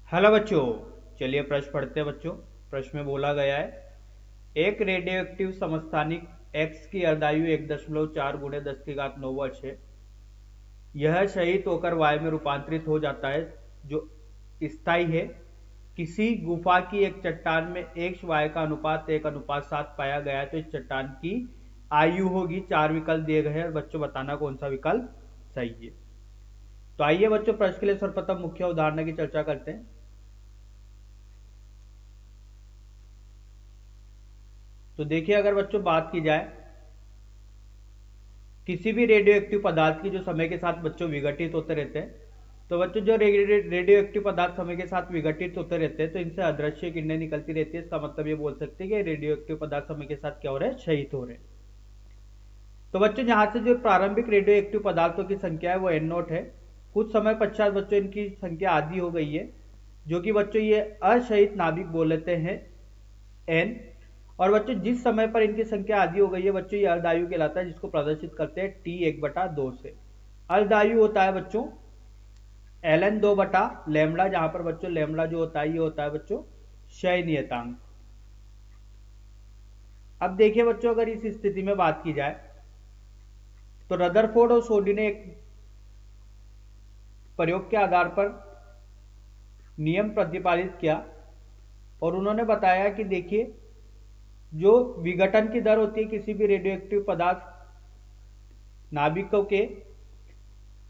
Hello बच्चों। चलिए प्रश्न पढ़ते हैं बच्चों। प्रश्न में बोला गया है एक रेडियो एक्टिव समस्थानिक एक्स की अर्धायु 1.4 गुणे 10 की घात 9 वर्ष है। यह शहीद होकर वायु में रूपांतरित हो जाता है जो स्थायी है। किसी गुफा की एक चट्टान में एक्स वायु का अनुपात 1:7 पाया गया है, तो इस चट्टान की आयु होगी। 4 विकल्प दिए गए हैं और बच्चों बताना कौन सा विकल्प सही है। तो आइए बच्चों प्रश्न के लिए सर्वप्रथम मुख्य उदाहरण की चर्चा करते हैं। तो देखिए, अगर बच्चों बात की जाए किसी भी रेडियो एक्टिव पदार्थ की जो समय के साथ बच्चों विघटित होते रहते हैं, तो बच्चों जो रेडियो एक्टिव पदार्थ समय के साथ विघटित होते रहते हैं तो इनसे अदृश्य किरणें निकलती रहती है। इसका मतलब ये बोल सकते हैं कि रेडियो एक्टिव पदार्थ समय के साथ क्या हो रहे हैं, क्षयित हो रहे हैं। तो बच्चों यहाँ से जो प्रारंभिक रेडियो एक्टिव पदार्थों की संख्या है वो एन नोट है। कुछ समय पश्चात बच्चों इनकी संख्या आधी हो गई है, जो कि बच्चों ये अशयित नाभिक बोल लेते हैं एन। और बच्चों जिस समय पर इनकी संख्या आधी हो गई है बच्चों ये अर्धायु कहलाता है, जिसको प्रदर्शित करते हैं टी 1/2 से। अर्धायु होता है बच्चों ln 2 बटा लेमड़ा, जहां पर बच्चों लेमड़ा जो होता है ये होता है बच्चों क्षय नियतांक। अब देखिए बच्चों, अगर इस स्थिति में बात की जाए तो रदरफोर्ड और सोडी ने एक प्रयोग के आधार पर नियम प्रतिपादित किया और उन्होंने बताया कि देखिए, जो विघटन की दर होती है किसी भी रेडियोएक्टिव पदार्थ नाभिकों के,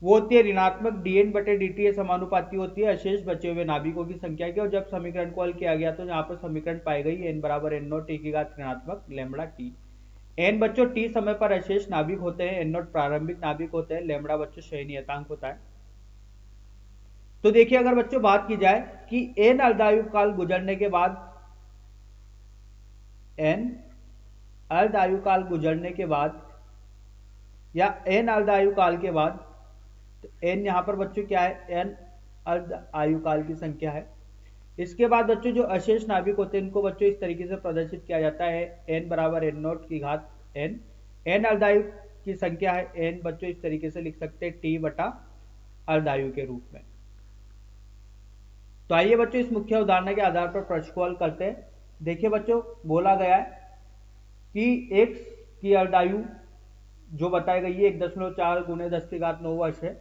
वो होती है ऋणात्मक dn/dt ये समानुपाती होती है अशेष बचे हुए नाभिकों की संख्या की। और जब समीकरण को हल किया गया तो यहाँ पर समीकरण पाई गई n बराबर n नोट टी की घात ऋणात्मक लेमड़ा टी। n बच्चों टी समय पर अशेष नाभिक होते हैं, n नोट प्रारंभिक नाभिक होते हैं, लेमड़ा बच्चों क्षय नियतांक होता है। तो देखिए, अगर बच्चों बात की जाए कि n अर्धायु काल गुजरने के बाद n अर्धायु काल गुजरने के बाद या n अर्धायु काल के बाद, तो n यहाँ पर बच्चों क्या है, n अर्ध आयु काल की संख्या है। इसके बाद बच्चों जो अशेष नाभिक होते हैं इनको बच्चों इस तरीके से प्रदर्शित किया जाता है n बराबर n नोट की घात n। n अर्धायु की संख्या है n, बच्चों इस तरीके से लिख सकते हैं t बटा अर्धायु के रूप में। तो आइए बच्चों इस मुख्य उदाहरण के आधार पर प्रश्न को हल करते हैं। देखिए बच्चों, बोला गया है कि x की अर्धायु जो बताई गई है 1.4 गुणे 10 की घात 9 वर्ष है।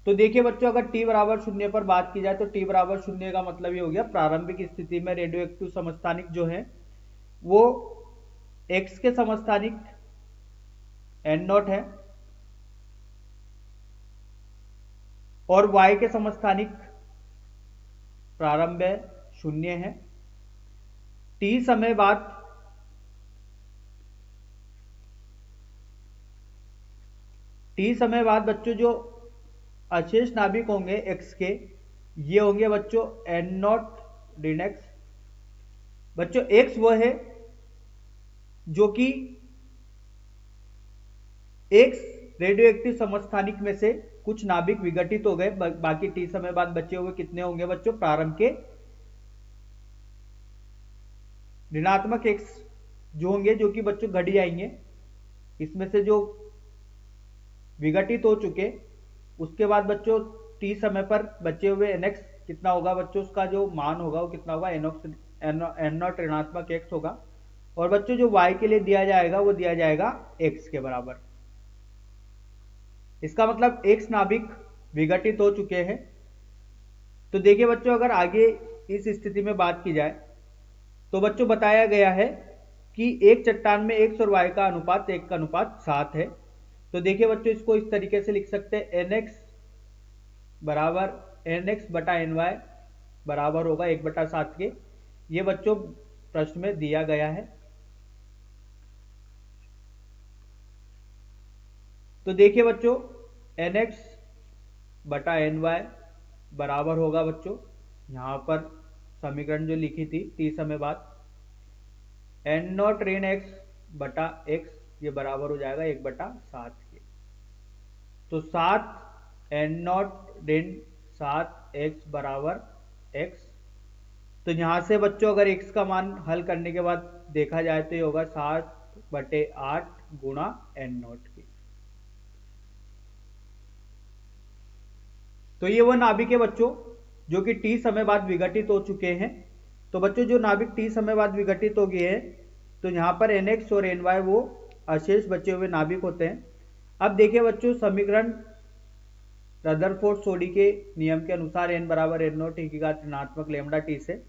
तो देखिए बच्चों, अगर t बराबर 0 पर बात की जाए तो t बराबर 0 का मतलब ये हो गया प्रारंभिक स्थिति में रेडियो एक्टिव समस्थानिक जो है वो x के समस्थानिक n नोट है और y के समस्थानिक प्रारंभ 0 है। t समय बाद बच्चों जो अशेष नाभिक होंगे x के, ये होंगे बच्चों n नॉट ऋण x। बच्चों x वो है जो कि x रेडियो एक्टिव समस्थानिक में से कुछ नाभिक विघटित हो गए, बाकी t समय बाद बचे हुए कितने होंगे बच्चों, प्रारंभ के ऋणात्मक x जो होंगे, जो कि बच्चों घड़ी आएंगे। इसमें से जो विघटित हो चुके, उसके बाद बच्चों t समय पर बचे हुए nx कितना होगा बच्चों, उसका जो मान होगा वो कितना होगा, n नॉट ऋणात्मक x होगा। और बच्चों जो y के लिए दिया जाएगा वो दिया जाएगा x के बराबर। इसका मतलब x नाभिक विघटित हो चुके हैं। तो देखिए बच्चों, अगर आगे इस स्थिति में बात की जाए तो बच्चों बताया गया है कि एक चट्टान में x और y का अनुपात 1:7 है। तो देखिए बच्चों, इसको इस तरीके से लिख सकते हैं nx बराबर nx बटा ny बराबर होगा 1/7 के। ये बच्चों प्रश्न में दिया गया है। तो देखिए बच्चों, nx बटा ny बराबर होगा बच्चों, यहाँ पर समीकरण जो लिखी थी t समय बाद n नॉट ऋण x बटा x, ये बराबर हो जाएगा 1/7 के। तो 7 n नॉट ऋण 7 x बराबर x। तो यहां से बच्चों अगर x का मान हल करने के बाद देखा जाए तो ये होगा 7/8 गुणा n नॉट की। तो ये वो नाभिक है बच्चों जो कि टी समय बाद विघटित हो चुके हैं। तो बच्चों जो नाभिक टी समय बाद विघटित हो गए हैं, तो यहाँ पर NX और NY वो अशेष बचे हुए नाभिक होते हैं। अब देखिए बच्चों, समीकरण रदरफोर्ड सोडी के नियम के अनुसार n बराबर n0 t की घात ऋणात्मक लैम्ब्डा टी से,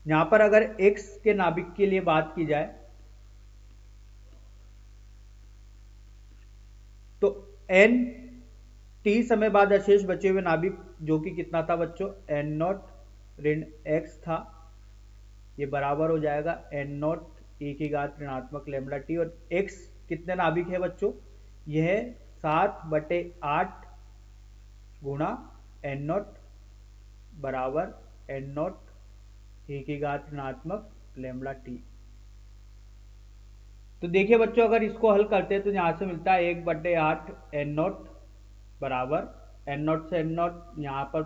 यहाँ पर अगर x के नाभिक के लिए बात की जाए तो n टी समय बाद अशेष बचे हुए नाभिक जो कि कितना था बच्चों, n0 ऋण x था, ये बराबर हो जाएगा n0 e की घात ऋणात्मक लैम्ब्डा टी। और x कितने नाभिक है बच्चों, यह 7/8 गुणा n0 बराबर n0 e की घात ऋणात्मक लैम्ब्डा टी। तो देखिए बच्चों, अगर इसको हल करते हैं तो यहाँ से मिलता है 1/8 n0 बराबर n0 से n0 यहाँ पर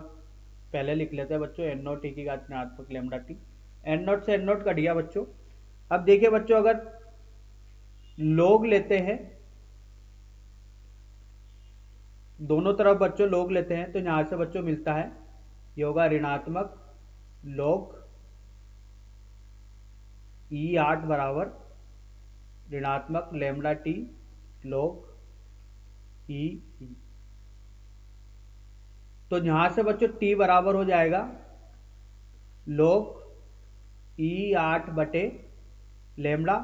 पहले लिख लेते हैं बच्चों, n0 e की घात ऋणात्मक लैम्ब्डा टी। n0 से n0 कट गया बच्चों। अब देखिए बच्चों, अगर लॉग लेते हैं, दोनों तरफ बच्चों लॉग लेते हैं, तो यहाँ से बच्चों मिलता है, ये होगा ऋणात्मक लॉग E8 बराबर ऋणात्मक लैम्ब्डा टी लॉग ई। तो यहां से बच्चों t बराबर हो जाएगा log E8 बटे लैम्ब्डा।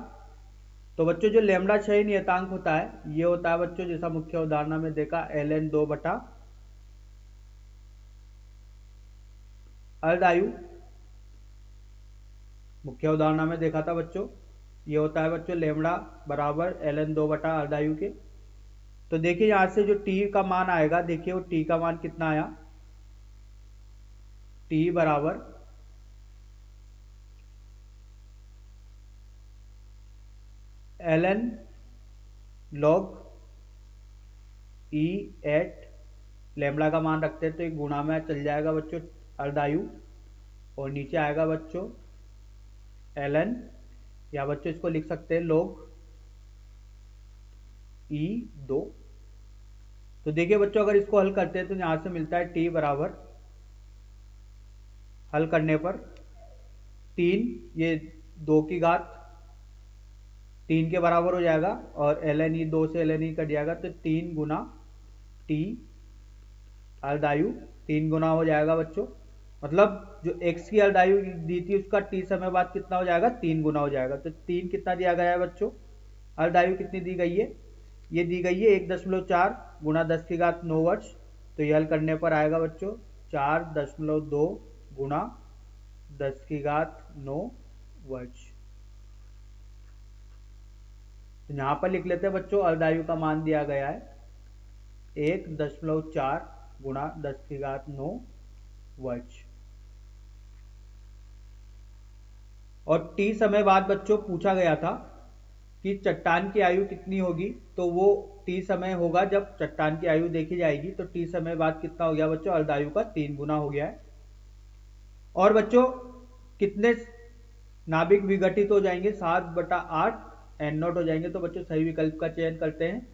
तो बच्चों जो लैम्ब्डा क्षय नियतांक होता है, ये होता है बच्चों, जैसा मुख्य उदाहरण में देखा, ln 2 बटा अर्धायु। मुख्य उदाहरण में देखा था बच्चों, ये होता है बच्चों लैम्ब्डा बराबर ln 2 बटा अर्धायु के। तो देखिए यहां से जो t का मान आएगा, देखिए वो t का मान कितना आया, t बराबर ln log E8 लैम्ब्डा का मान रखते हैं तो एक गुणा में चल जाएगा बच्चों अर्धायु, और नीचे आएगा बच्चों ln, या बच्चों इसको लिख सकते हैं log E2। तो देखिए बच्चों, अगर इसको हल करते हैं तो यहां से मिलता है t बराबर, हल करने पर 3, ये 2 की घात 3 के बराबर हो जाएगा, और ln E 2 से ln E कट जाएगा, तो 3 गुना t अर्धायु 3 गुना हो जाएगा बच्चों। मतलब जो x की अर्धायु दी थी उसका t समय बाद कितना हो जाएगा, 3 गुना हो जाएगा। तो 3 कितना दिया गया है बच्चों, अर्धायु कितनी दी गई है, ये दी गई है 1.4 गुना 10 की घात 9 वर्ष। तो ये हल करने पर आएगा बच्चों 4.2 गुना 10 की घात 9 वर्ष। तो यहां पर लिख लेते हैं बच्चों, अर्धायु का मान दिया गया है 1.4 गुणा 10 की घात 9 वर्ष। और t समय बाद बच्चों पूछा गया था कि चट्टान की आयु कितनी होगी, तो वो t समय होगा जब चट्टान की आयु देखी जाएगी। तो t समय बाद कितना हो गया बच्चों, अर्धायु का 3 गुना हो गया है। और बच्चों कितने नाभिक विघटित हो जाएंगे, 7/8 n0 हो जाएंगे। तो बच्चों सही विकल्प का चयन करते हैं।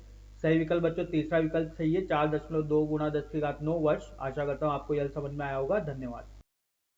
सही विकल्प बच्चों तीसरा विकल्प सही है, 4.2 गुणा 10 की घात 9 वर्ष। आशा करता हूं आपको यह समझ में आया होगा। धन्यवाद।